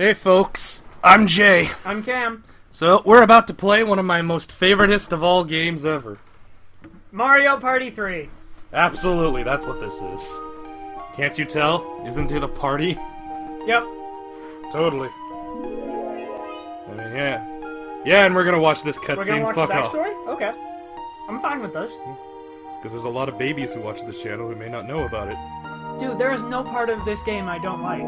Hey folks, I'm Jay. I'm Cam. So, we're about to play one of my most favoritist of all games ever. Mario Party 3. Absolutely, that's what this is. Can't you tell? Isn't it a party? Yep. Totally. I mean, yeah. Yeah, and we're gonna watch this We're gonna cutscene. watch Fuck the off. backstory? Okay. I'm fine with this. Because there's a lot of babies who watch this channel who may not know about it. Dude, there is no part of this game I don't like.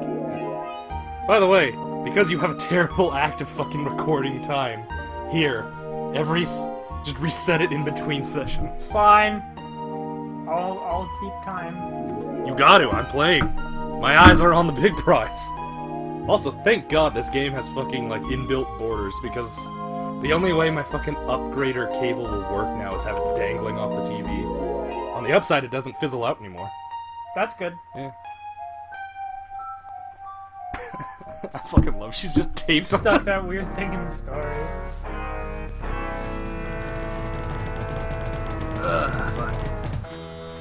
By the way, because you have a terrible active fucking recording time, here, just reset it in between sessions. Fine. I'll keep time. You got to, I'm playing. My eyes are on the big prize. Also, thank God this game has fucking, like, inbuilt borders, because the only way my fucking upgrader cable will work now is have it dangling off the TV. On the upside, it doesn't fizzle out anymore. That's good. Yeah. I fucking love she's just taped on Stuck that weird thing in the story.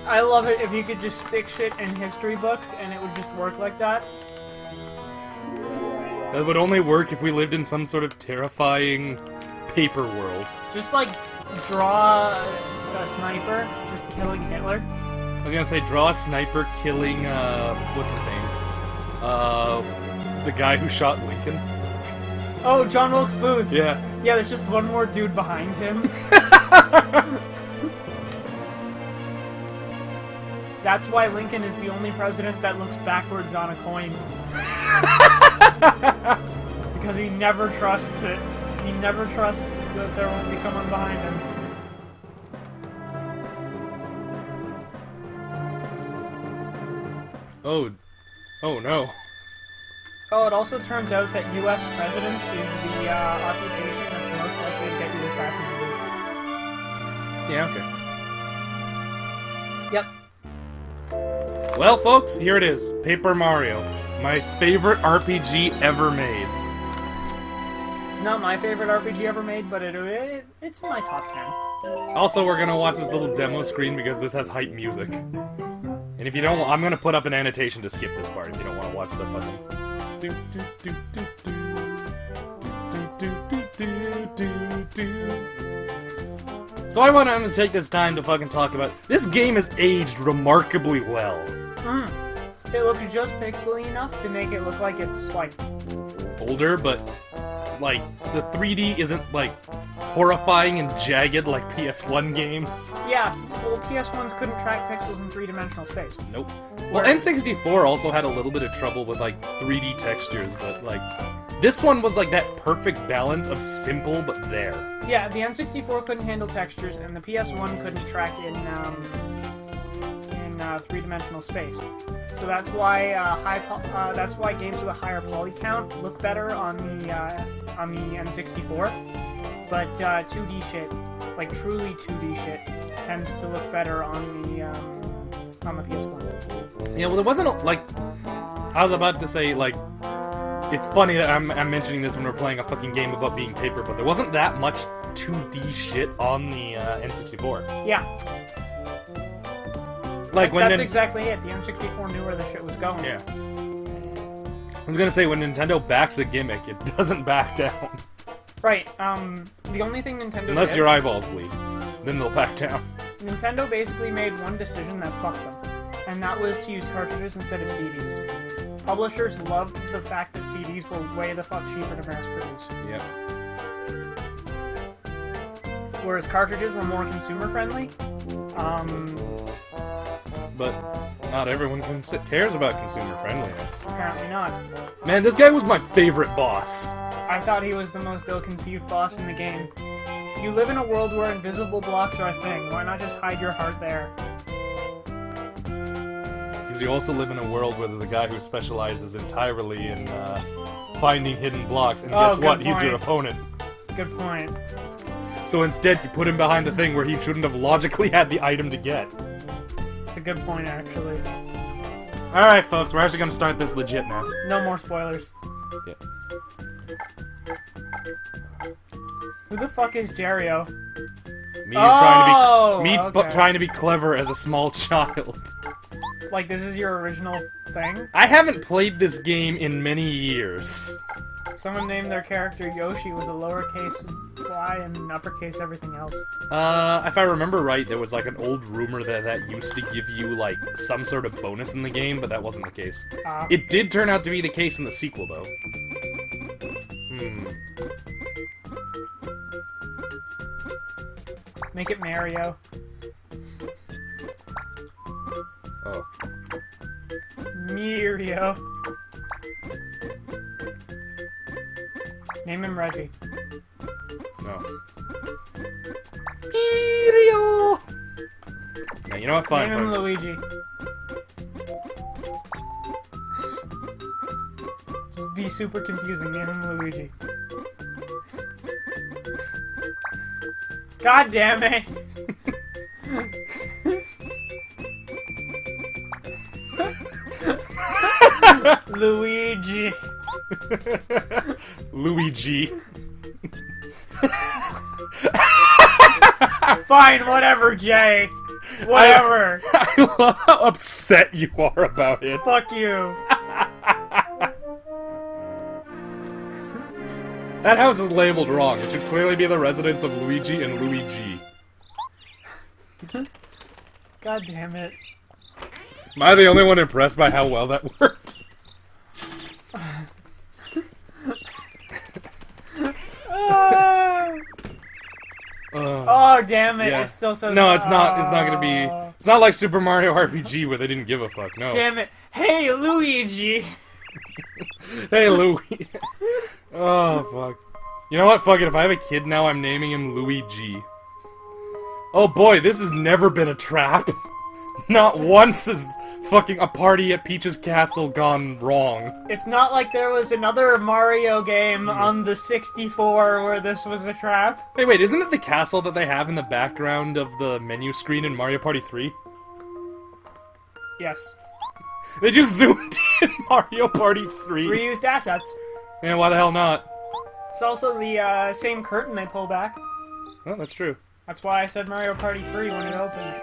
I love it if you could just stick shit in history books and it would just work like that. That would only work if we lived in some sort of terrifying paper world. Just like draw a sniper just killing Hitler. I was gonna say, draw a sniper killing, what's his name? The guy who shot Lincoln. Oh, John Wilkes Booth. Yeah. Yeah, there's just one more dude behind him. That's why Lincoln is the only president that looks backwards on a coin. Because he never trusts it. He never trusts that there won't be someone behind him. Oh no. Oh, it also turns out that U.S. president is the occupation that's most likely to get you assassinated. Yeah, okay. Yep. Well, folks, here it is. Paper Mario. My favorite RPG ever made. It's not my favorite RPG ever made, but it's in my top 10. Also, we're gonna watch this little demo screen because this has hype music. And if you don't, I'm gonna put up an annotation to skip this part if you don't want to watch the fucking... So I want to take this time to fucking talk about... This game has aged remarkably well. It looks just pixely enough to make it look like it's, like... older, but, like, the 3D isn't, like, horrifying and jagged like PS1 games. Yeah, well, PS1s couldn't track pixels in three-dimensional space. Nope. Well, N64 also had a little bit of trouble with, like, 3D textures, but, like, this one was, like, that perfect balance of simple but there. Yeah, the N64 couldn't handle textures, and the PS1 couldn't track in three-dimensional space. So that's why that's why games with a higher poly count look better on the N64. But 2D shit, like truly 2D shit, tends to look better on the PS1. Yeah, well, it wasn't, like... I was about to say, like... It's funny that I'm mentioning this when we're playing a fucking game about being paper, but there wasn't that much 2D shit on the N64. Yeah. Like when That's exactly it. The N64 knew where the shit was going. Yeah. I was gonna say, when Nintendo backs a gimmick, it doesn't back down. Right, the only thing Nintendo Unless did, your eyeballs bleed. Then they'll back down. Nintendo basically made one decision that fucked them, and that was to use cartridges instead of CDs. Publishers loved the fact that CDs were way the fuck cheaper to mass produce. Yep. Whereas cartridges were more consumer-friendly. But not everyone cares about consumer friendliness. Apparently not. Man, this guy was my favorite boss. I thought he was the most ill-conceived boss in the game. You live in a world where invisible blocks are a thing. Why not just hide your heart there? Because you also live in a world where there's a guy who specializes entirely in finding hidden blocks, and guess what? Good He's your point. opponent. Good point. So instead, you put him behind the thing where he shouldn't have logically had the item to get. It's a good point, actually. Alright, folks, we're actually gonna start this legit now. No more spoilers. Yeah. Who the fuck is Jerio? Me okay. trying to be clever as a small child. Like, this is your original thing? I haven't played this game in many years. Someone named their character Yoshi with a lowercase y and uppercase everything else. If I remember right, there was like an old rumor that used to give you like some sort of bonus in the game, but that wasn't the case. It did turn out to be the case in the sequel, though. Make it Mario. Oh. Mario. Name him Reggie. No. Mario! Now, you know what? Fine, Name him fine. Luigi. Just be super confusing. Name him Luigi. God damn it! Luigi. Luigi. Fine, whatever, Jay. Whatever. I love how upset you are about it. Fuck you. That house is labeled wrong. It should clearly be the residence of Luigi and Luigi. God damn it. Am I the only one impressed by how well that worked? Oh damn it! Yeah. It's still so. No, it's not. It's not gonna be. It's not like Super Mario RPG where they didn't give a fuck. No. Damn it! Hey, Luigi. Hey, Louie. Oh fuck. You know what? Fuck it. If I have a kid now, I'm naming him Luigi. Oh boy, this has never been a trap. Not once has fucking a party at Peach's Castle gone wrong. It's not like there was another Mario game on the 64 where this was a trap. Hey, wait, isn't it the castle that they have in the background of the menu screen in Mario Party 3? Yes. They just zoomed in Mario Party 3. Reused assets. Man, why the hell not? It's also the same curtain they pull back. Well, that's true. That's why I said Mario Party 3 when it opened.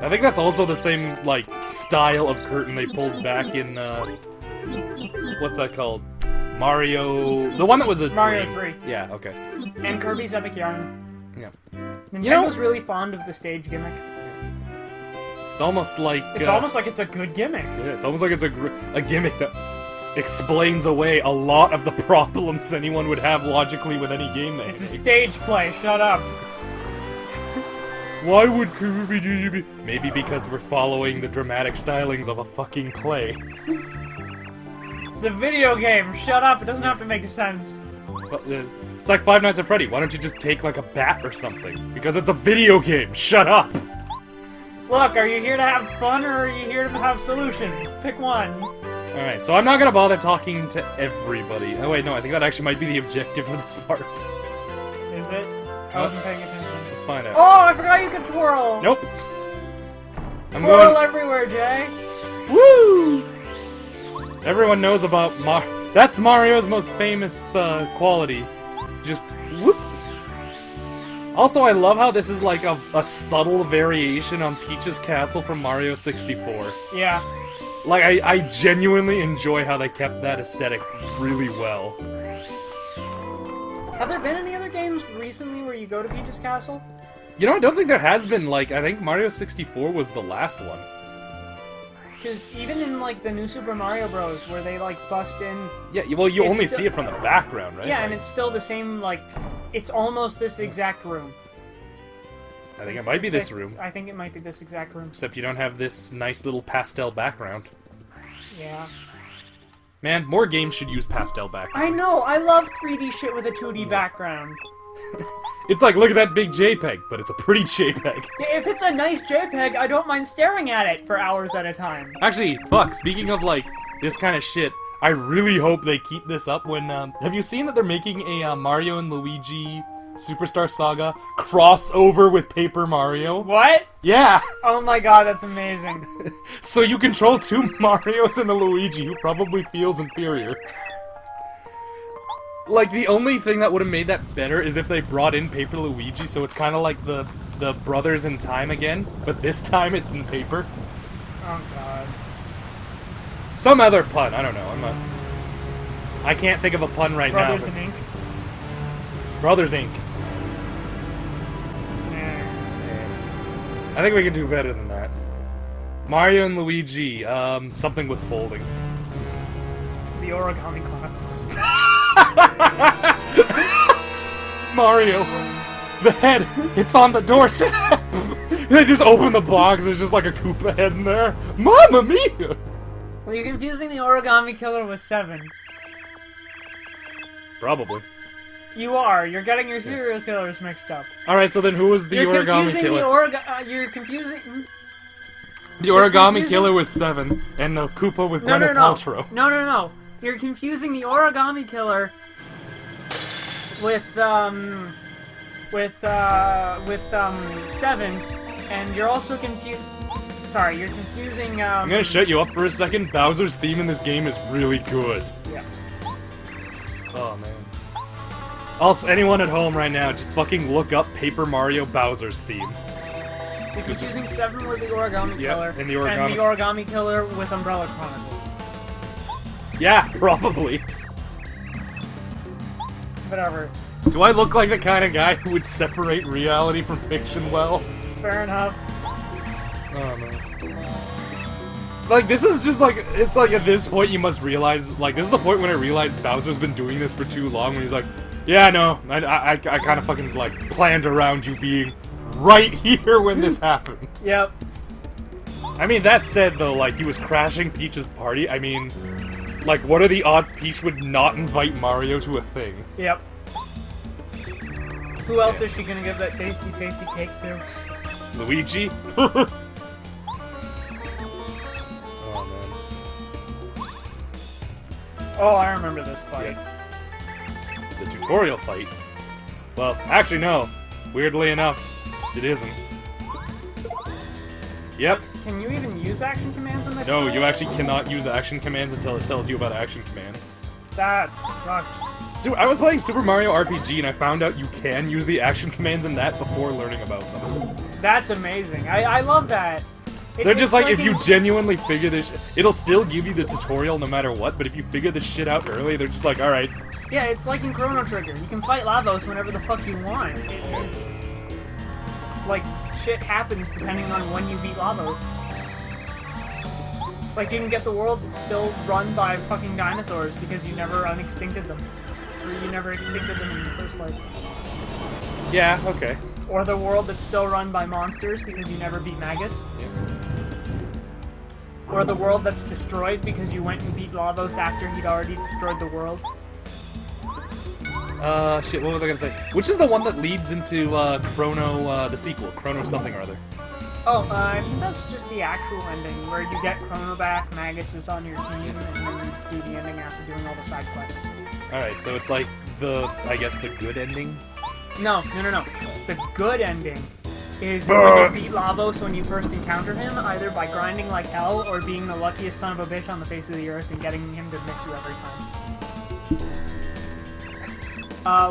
I think that's also the same, like, style of curtain they pulled back in, what's that called? Mario... The one that was a Mario dream. 3. Yeah, okay. And Kirby's Epic Yarn. Yeah. Nintendo really fond of the stage gimmick. It's almost like... It's almost like it's a good gimmick. Yeah, it's almost like it's a gimmick that explains away a lot of the problems anyone would have logically with any game they It's a make. stage play, shut up. Why would Kirby do... Maybe because we're following the dramatic stylings of a fucking play. It's a video game, shut up, it doesn't have to make sense. It's like Five Nights at Freddy. Why don't you just take, like, a bat or something? Because it's a video game. Shut up! Look, are you here to have fun or are you here to have solutions? Pick one. Alright, so I'm not gonna bother talking to everybody. Oh wait, no, I think that actually might be the objective of this part. Is it? I wasn't paying attention. Let's find out. Oh, I forgot you could twirl! Nope. I'm Twirl going... everywhere, Jay. Woo! Everyone knows about That's Mario's most famous, quality. Just whoop. Also, I love how this is like a subtle variation on Peach's Castle from Mario 64. Yeah. Like, I genuinely enjoy how they kept that aesthetic really well. Have there been any other games recently where you go to Peach's Castle? You know, I don't think there has been, like, I think Mario 64 was the last one. Because even in, like, the new Super Mario Bros. Where they, like, bust in... Yeah, well, you It's only still- see it from the background, right? Yeah, and Like, it's still the same, like... It's almost this exact room. I think it might be this room. I think it might be this exact room. Except you don't have this nice little pastel background. Yeah. Man, more games should use pastel backgrounds. I know, I love 3D shit with a 2D background. It's like, look at that big JPEG, but it's a pretty JPEG. Yeah, if it's a nice JPEG, I don't mind staring at it for hours at a time. Actually, fuck, speaking of, like, this kind of shit, I really hope they keep this up when, have you seen that they're making a, Mario and Luigi Superstar Saga crossover with Paper Mario? What? Yeah! Oh my god, that's amazing. So you control two Marios and a Luigi who probably feels inferior. Like, the only thing that would have made that better is if they brought in Paper Luigi, so it's kind of like the Brothers in Time again, but this time it's in paper. Oh god. Some other pun, I don't know, I can't think of a pun right Brothers now. in Ink. Brothers Inc. Nah. I think we can do better than that. Mario and Luigi, something with folding. The Origami Class. Mario, the head, it's on the doorstep. They just open the box, there's just like a Koopa head in there. Mamma mia! Well, you're confusing the Origami Killer with 7. Probably. You are. You're getting your serial killers mixed up. Alright, so then who was the You're Origami confusing Killer? You're confusing... The Origami confusing- Killer was 7, and the Koopa with No, Gwyneth no, no. Paltrow. No. You're confusing the Origami Killer with 7, and you're also Sorry, you're confusing, I'm gonna shut you up for a second. Bowser's theme in this game is really good. Yeah. Oh, man. Also, anyone at home right now, just fucking look up Paper Mario Bowser's theme. You're confusing 7 with the Origami Yeah, Killer, and the Origami- Origami Killer with Umbrella Chronicles. Yeah, probably. Whatever. Do I look like the kind of guy who would separate reality from fiction well? Fair enough. Oh, man. Like, this is just like, it's like at this point you must realize, like, this is the point when I realized Bowser's been doing this for too long, when he's like, yeah, no, I kind of fucking, like, planned around you being right here when this happened. Yep. I mean, that said, though, like, he was crashing Peach's party. I mean, like, what are the odds Peach would not invite Mario to a thing? Yep. Who else is she gonna give that tasty, tasty cake to? Luigi? Oh, man. Oh, I remember this fight. The tutorial fight? Well, actually, no. Weirdly enough, it isn't. Yep. Can you even use action commands in this? No, fight? you actually cannot use action commands until it tells you about action commands. That sucks. So I was playing Super Mario RPG and I found out you can use the action commands in that before learning about them. That's amazing. I love that. They're just It's like, if in- you genuinely figure this it'll still give you the tutorial no matter what, but if you figure this shit out early, they're just like, alright. Yeah, it's like in Chrono Trigger. You can fight Lavos whenever the fuck you want. It just... Like, shit happens depending on when you beat Lavos. Like, you can get the world that's still run by fucking dinosaurs because you never unextincted them. Or you never extincted them in the first place. Yeah, okay. Or the world that's still run by monsters because you never beat Magus. Or the world that's destroyed because you went and beat Lavos after he'd already destroyed the world. Shit, what was I gonna say? Which is the one that leads into, Chrono, the sequel, Chrono something or other? Oh, I think that's just the actual ending, where you get Chrono back, Magus is on your team, and then you do the ending after doing all the side quests. Alright, so it's like I guess the good ending? No. The good ending is when you beat Lavos when you first encounter him, either by grinding like hell or being the luckiest son of a bitch on the face of the earth and getting him to mix you every time.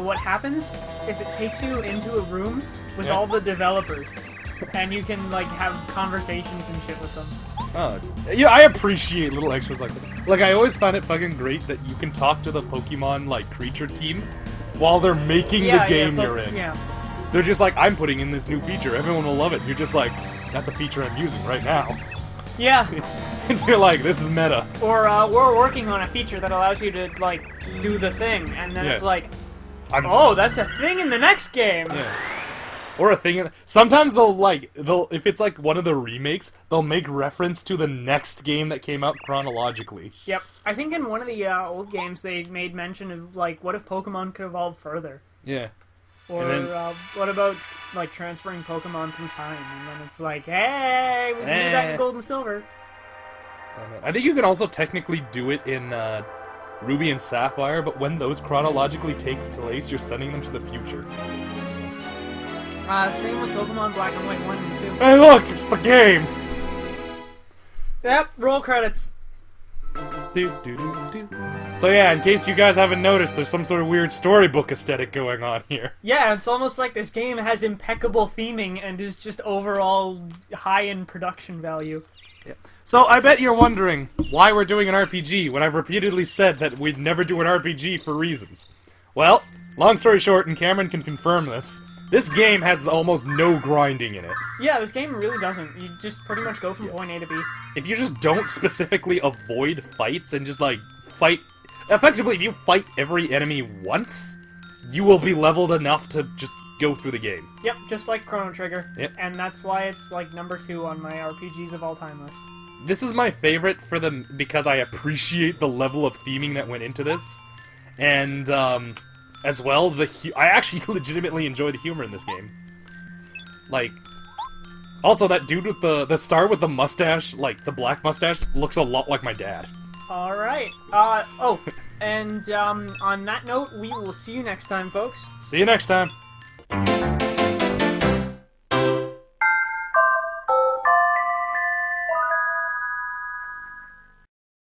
What happens is it takes you into a room with all the developers, and you can, like, have conversations and shit with them. Oh, yeah, I appreciate little extras like that. Like, I always found it fucking great that you can talk to the Pokemon, like, creature team while they're making the game you're in. Yeah. They're just like, I'm putting in this new feature, everyone will love it. You're just like, that's a feature I'm using right now. Yeah. And you're like, this is meta. Or, we're working on a feature that allows you to, like, do the thing, and then it's like, oh, that's a thing in the next game! Yeah. Or a thing. Sometimes they'll if it's like one of the remakes, they'll make reference to the next game that came out chronologically. Yep. I think in one of the old games they made mention of, like, what if Pokemon could evolve further? Yeah. Or then, what about, like, transferring Pokemon through time? And then it's like, hey, we can do that in Gold and Silver. I think you can also technically do it in Ruby and Sapphire, but when those chronologically take place, you're sending them to the future. Same with Pokemon Black and White 1 and 2. Hey look, it's the game! Yep, roll credits. So yeah, in case you guys haven't noticed, there's some sort of weird storybook aesthetic going on here. Yeah, it's almost like this game has impeccable theming and is just overall high in production value. So I bet you're wondering why we're doing an RPG when I've repeatedly said that we'd never do an RPG for reasons. Well, long story short, and Cameron can confirm this game has almost no grinding in it. Yeah, this game really doesn't. You just pretty much go from point A to B. If you just don't specifically avoid fights and just, like, fight... Effectively, if you fight every enemy once, you will be leveled enough to just go through the game. Yep, just like Chrono Trigger. Yep. And that's why it's, like, number 2 on my RPGs of all time list. This is my favorite for them because I appreciate the level of theming that went into this. And, as well, I actually legitimately enjoy the humor in this game. Like, also that dude with the star with the mustache, like, the black mustache, looks a lot like my dad. Alright, and, on that note, we will see you next time, folks. See you next time.